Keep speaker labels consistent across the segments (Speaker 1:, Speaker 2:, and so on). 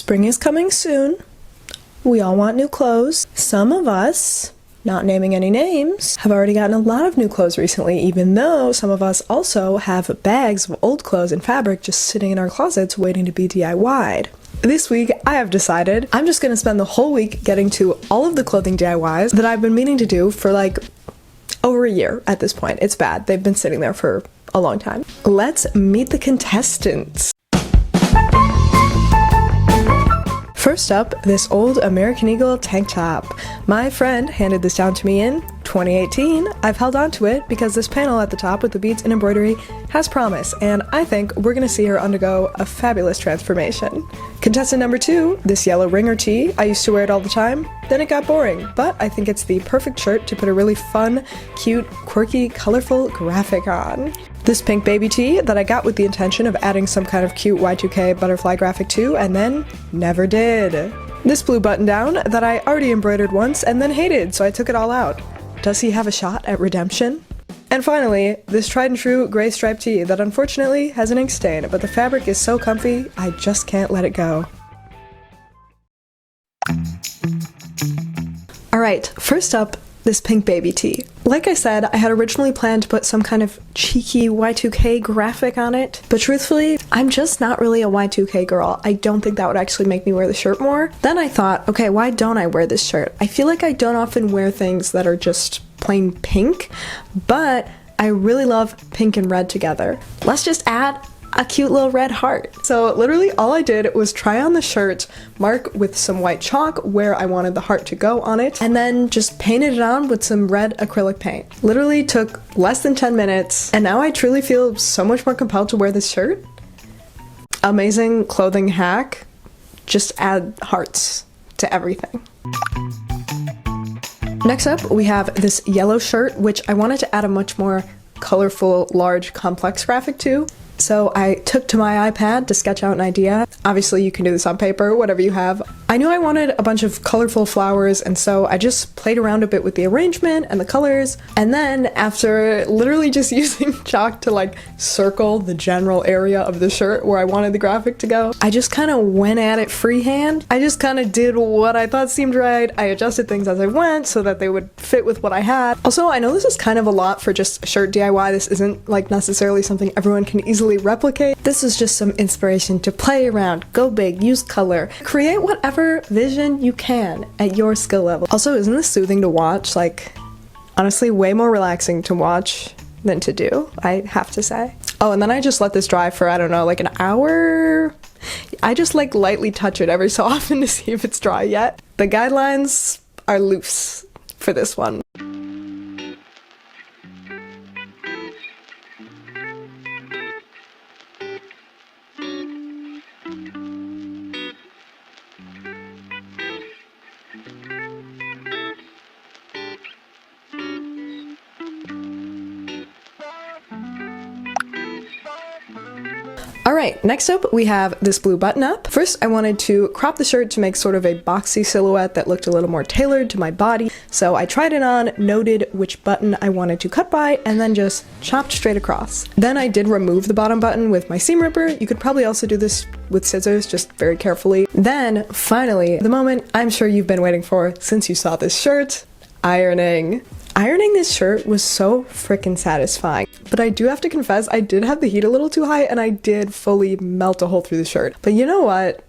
Speaker 1: Spring is coming soon. We all want new clothes. Some of us, not naming any names, have already gotten a lot of new clothes recently, even though some of us also have bags of old clothes and fabric just sitting in our closets waiting to be DIY'd. This week, I have decided I'm just going to spend the whole week getting to all of the clothing DIYs that I've been meaning to do for like over a year at this point. It's bad. They've been sitting there for a long time. Let's meet the contestants. First up, this old American Eagle tank top. My friend handed this down to me in 2018. I've held on to it because this panel at the top with the beads and embroidery has promise, and I think we're gonna see her undergo a fabulous transformation. Contestant number 2, this yellow ringer tee. I used to wear it all the time, then it got boring, but I think it's the perfect shirt to put a really fun, cute, quirky, colorful graphic on. This pink baby tee that I got with the intention of adding some kind of cute Y2K butterfly graphic to, and then never did. This blue button down that I already embroidered once and then hated, so I took it all out. Does he have a shot at redemption? And finally, this tried and true gray striped tee that unfortunately has an ink stain, but the fabric is so comfy, I just can't let it go. Alright, first up, this pink baby tee. Like I said, I had originally planned to put some kind of cheeky Y2K graphic on it, but truthfully, I'm just not really a Y2K girl. I don't think that would actually make me wear the shirt more. Then I thought, okay, why don't I wear this shirt? I feel like I don't often wear things that are just plain pink, but I really love pink and red together. Let's just add a cute little red heart. So literally all I did was try on the shirt, mark with some white chalk where I wanted the heart to go on it, and then just painted it on with some red acrylic paint. Literally took less than 10 minutes, and now I truly feel so much more compelled to wear this shirt. Amazing clothing hack. Just add hearts to everything. Next up, we have this yellow shirt, which I wanted to add a much more colorful, large, complex graphic to. So I took to my iPad to sketch out an idea. Obviously you can do this on paper, whatever you have. I knew I wanted a bunch of colorful flowers, and so I just played around a bit with the arrangement and the colors, and then after literally just using chalk to like circle the general area of the shirt where I wanted the graphic to go, I just kind of went at it freehand. I just kind of did what I thought seemed right. I adjusted things as I went so that they would fit with what I had. Also, I know this is kind of a lot for just a shirt DIY. This isn't like necessarily something everyone can easily replicate. This is just some inspiration to play around, go big, use color, create whatever vision you can at your skill level. Also, isn't this soothing to watch? Like, honestly, way more relaxing to watch than to do, I have to say. Oh, and then I just let this dry for, I don't know, like an hour? I just like lightly touch it every so often to see if it's dry yet. The guidelines are loose for this one. Alright, next up we have this blue button up. First I wanted to crop the shirt to make sort of a boxy silhouette that looked a little more tailored to my body. So I tried it on, noted which button I wanted to cut by, and then just chopped straight across. Then I did remove the bottom button with my seam ripper. You could probably also do this with scissors, just very carefully. Then, finally, the moment I'm sure you've been waiting for since you saw this shirt, ironing. Ironing this shirt was so freaking satisfying, but I do have to confess I did have the heat a little too high and I did fully melt a hole through the shirt. But you know what?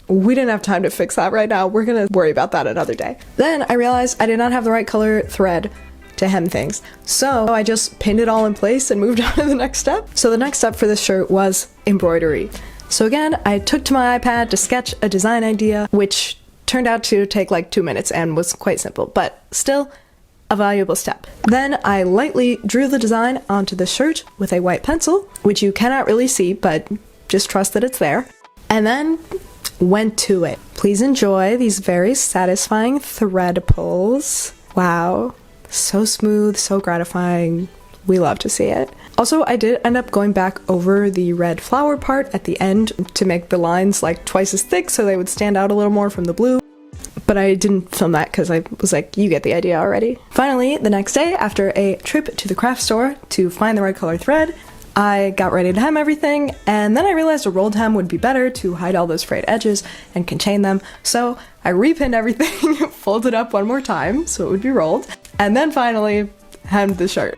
Speaker 1: We didn't have time to fix that right now. We're gonna worry about that another day. Then I realized I did not have the right color thread to hem things, so I just pinned it all in place and moved on to the next step. So the next step for this shirt was embroidery. So again, I took to my iPad to sketch a design idea, which turned out to take like 2 minutes and was quite simple, but still a valuable step. Then I lightly drew the design onto the shirt with a white pencil, which you cannot really see, but just trust that it's there, and then went to it. Please enjoy these very satisfying thread pulls. Wow, so smooth, so gratifying. We love to see it. Also, I did end up going back over the red flower part at the end to make the lines like twice as thick so they would stand out a little more from the blue. But I didn't film that because I was like, you get the idea already. Finally, the next day, after a trip to the craft store to find the right color thread, I got ready to hem everything, and then I realized a rolled hem would be better to hide all those frayed edges and contain them. So I repinned everything, folded up one more time so it would be rolled, and then finally hemmed the shirt.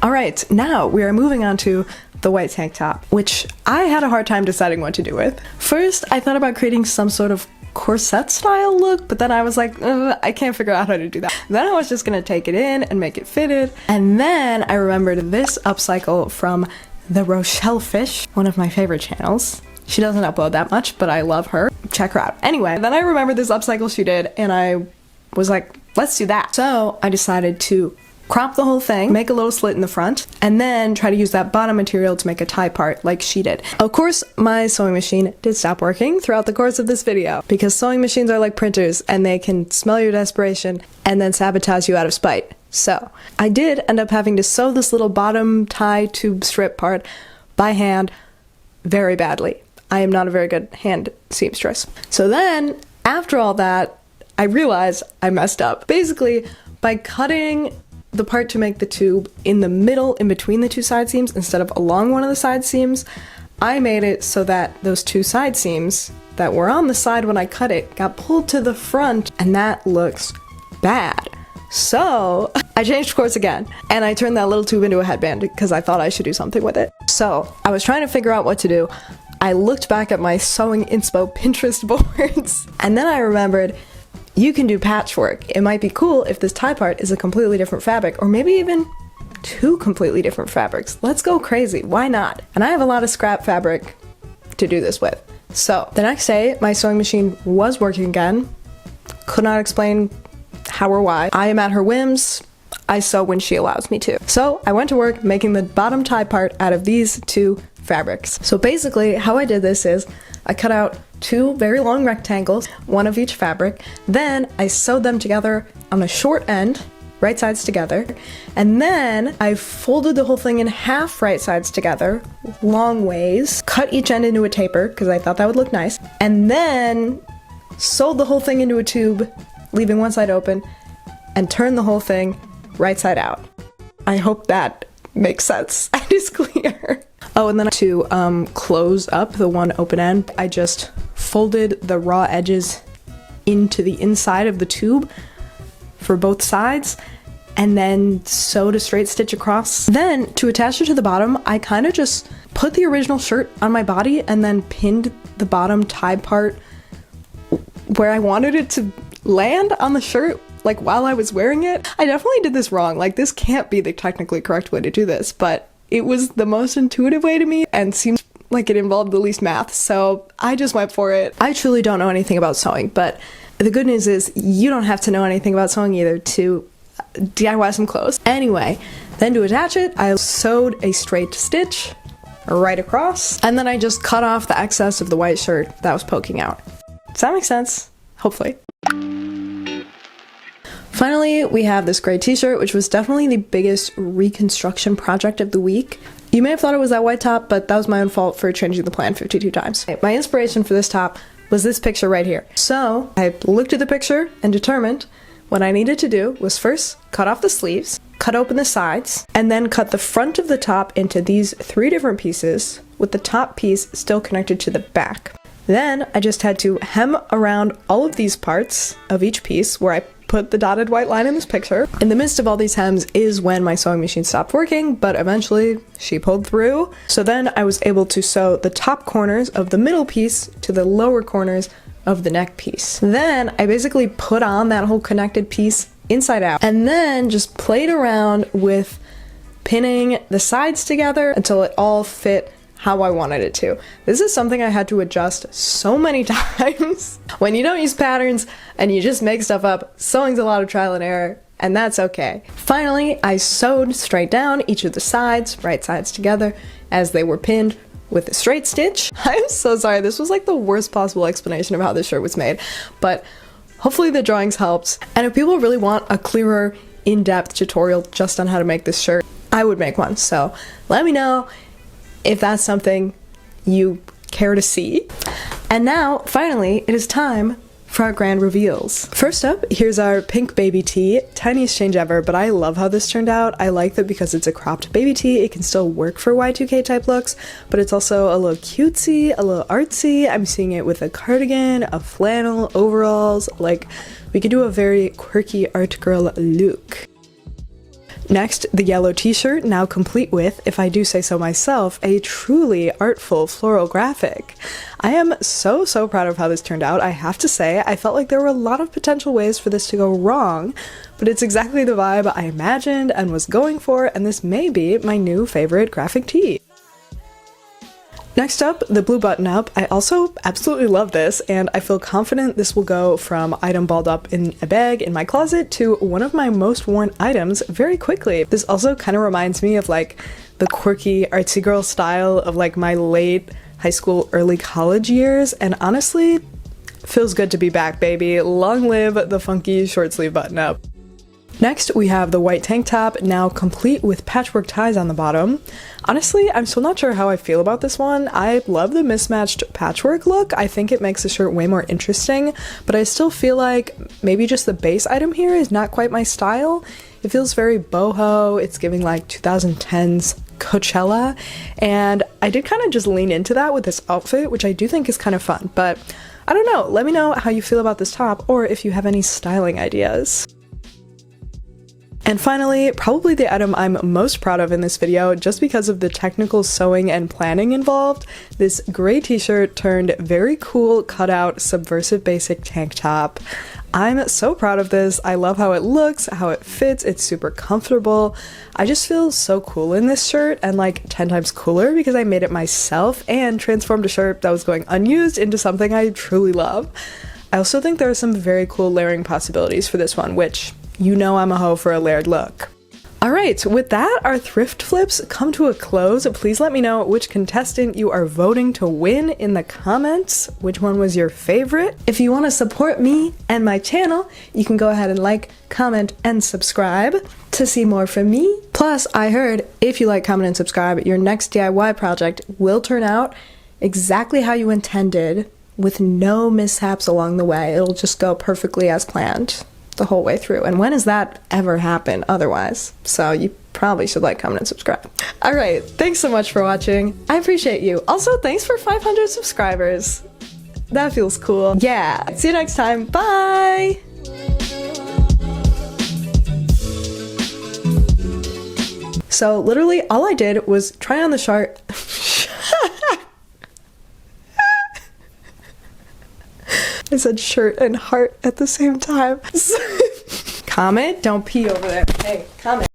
Speaker 1: Alright, now we are moving on to the white tank top, which I had a hard time deciding what to do with. First, I thought about creating some sort of corset style look, but then I was like, I can't figure out how to do that. Then I was just gonna take it in and make it fitted, and then I remembered this upcycle from the Rochelle Fish, one of my favorite channels. She doesn't upload that much, but I love her. Check her out. Anyway, then I remembered this upcycle she did, and I was like, let's do that. So I decided to crop the whole thing, make a little slit in the front, and then try to use that bottom material to make a tie part like she did. Of course, my sewing machine did stop working throughout the course of this video, because sewing machines are like printers and they can smell your desperation and then sabotage you out of spite. So I did end up having to sew this little bottom tie tube strip part by hand very badly. I am not a very good hand seamstress. So then, after all that, I realized I messed up. Basically, by cutting the part to make the tube in the middle, in between the two side seams, instead of along one of the side seams, I made it so that those two side seams that were on the side when I cut it got pulled to the front, and that looks bad. So I changed course again, and I turned that little tube into a headband because I thought I should do something with it. So I was trying to figure out what to do. I looked back at my sewing inspo Pinterest boards, and then I remembered you can do patchwork. It might be cool if this tie part is a completely different fabric, or maybe even two completely different fabrics. Let's go crazy, why not? And I have a lot of scrap fabric to do this with. So the next day, my sewing machine was working again. Could not explain how or why. I am at her whims. I sew when she allows me to. So I went to work making the bottom tie part out of these two fabrics. So basically how I did this is I cut out two very long rectangles, one of each fabric, then I sewed them together on a short end, right sides together, and then I folded the whole thing in half right sides together, long ways, cut each end into a taper because I thought that would look nice, and then sewed the whole thing into a tube, leaving one side open, and turned the whole thing right side out. I hope that makes sense and is clear. Oh, and then to close up the one open end, I just folded the raw edges into the inside of the tube for both sides, and then sewed a straight stitch across. Then, to attach it to the bottom, I kind of just put the original shirt on my body and then pinned the bottom tie part where I wanted it to land on the shirt, like while I was wearing it. I definitely did this wrong. Like, this can't be the technically correct way to do this, but it was the most intuitive way to me and seemed like it involved the least math, so I just went for it. I truly don't know anything about sewing, but the good news is you don't have to know anything about sewing either to DIY some clothes. Anyway, then to attach it, I sewed a straight stitch right across, and then I just cut off the excess of the white shirt that was poking out. Does that make sense? Hopefully. Finally, we have this gray t-shirt, which was definitely the biggest reconstruction project of the week. You may have thought it was that white top, but that was my own fault for changing the plan 52 times. My inspiration for this top was this picture right here. So I looked at the picture and determined what I needed to do was first cut off the sleeves, cut open the sides, and then cut the front of the top into these three different pieces, with the top piece still connected to the back. Then I just had to hem around all of these parts of each piece where I put the dotted white line in this picture. In the midst of all these hems is when my sewing machine stopped working, but eventually she pulled through. So then I was able to sew the top corners of the middle piece to the lower corners of the neck piece. Then I basically put on that whole connected piece inside out, and then just played around with pinning the sides together until it all fit how I wanted it to. This is something I had to adjust so many times. When you don't use patterns and you just make stuff up, sewing's a lot of trial and error, and that's okay. Finally, I sewed straight down each of the sides, right sides together, as they were pinned with a straight stitch. I'm so sorry, this was like the worst possible explanation of how this shirt was made, but hopefully the drawings helped. And if people really want a clearer, in-depth tutorial just on how to make this shirt, I would make one, so let me know if that's something you care to see. And now, finally, it is time for our grand reveals. First up, here's our pink baby tee. Tiniest change ever, but I love how this turned out. I like that because it's a cropped baby tee, it can still work for Y2K type looks, but it's also a little cutesy, a little artsy. I'm seeing it with a cardigan, a flannel, overalls. Like, we could do a very quirky art girl look. Next, the yellow t-shirt, now complete with, if I do say so myself, a truly artful floral graphic. I am so proud of how this turned out. I have to say, I felt like there were a lot of potential ways for this to go wrong, but it's exactly the vibe I imagined and was going for, and this may be my new favorite graphic tee. Next up, the blue button-up. I also absolutely love this, and I feel confident this will go from item balled up in a bag in my closet to one of my most worn items very quickly. This also kind of reminds me of like the quirky artsy girl style of like my late high school, early college years, and honestly, feels good to be back, baby. Long live the funky short sleeve button-up. Next, we have the white tank top, now complete with patchwork ties on the bottom. Honestly, I'm still not sure how I feel about this one. I love the mismatched patchwork look. I think it makes the shirt way more interesting, but I still feel like maybe just the base item here is not quite my style. It feels very boho, it's giving like 2010s Coachella, and I did kind of just lean into that with this outfit, which I do think is kind of fun, but I don't know. Let me know how you feel about this top, or if you have any styling ideas. And finally, probably the item I'm most proud of in this video, just because of the technical sewing and planning involved, this gray t-shirt turned very cool cutout subversive basic tank top. I'm so proud of this. I love how it looks, how it fits, it's super comfortable. I just feel so cool in this shirt, and like 10 times cooler because I made it myself and transformed a shirt that was going unused into something I truly love. I also think there are some very cool layering possibilities for this one, which you know I'm a hoe for a layered look. Alright, with that, our thrift flips come to a close. Please let me know which contestant you are voting to win in the comments. Which one was your favorite? If you want to support me and my channel, you can go ahead and like, comment, and subscribe to see more from me. Plus, I heard if you like, comment, and subscribe, your next DIY project will turn out exactly how you intended, with no mishaps along the way. It'll just go perfectly as planned the whole way through. And when has that ever happened otherwise? So you probably should like, comment, and subscribe. Alright, thanks so much for watching. I appreciate you. Also, thanks for 500 subscribers. That feels cool. Yeah, see you next time. Bye! So literally all I did was try on the shirt. I said shirt and heart at the same time. Comment, don't pee over there. Hey, comment.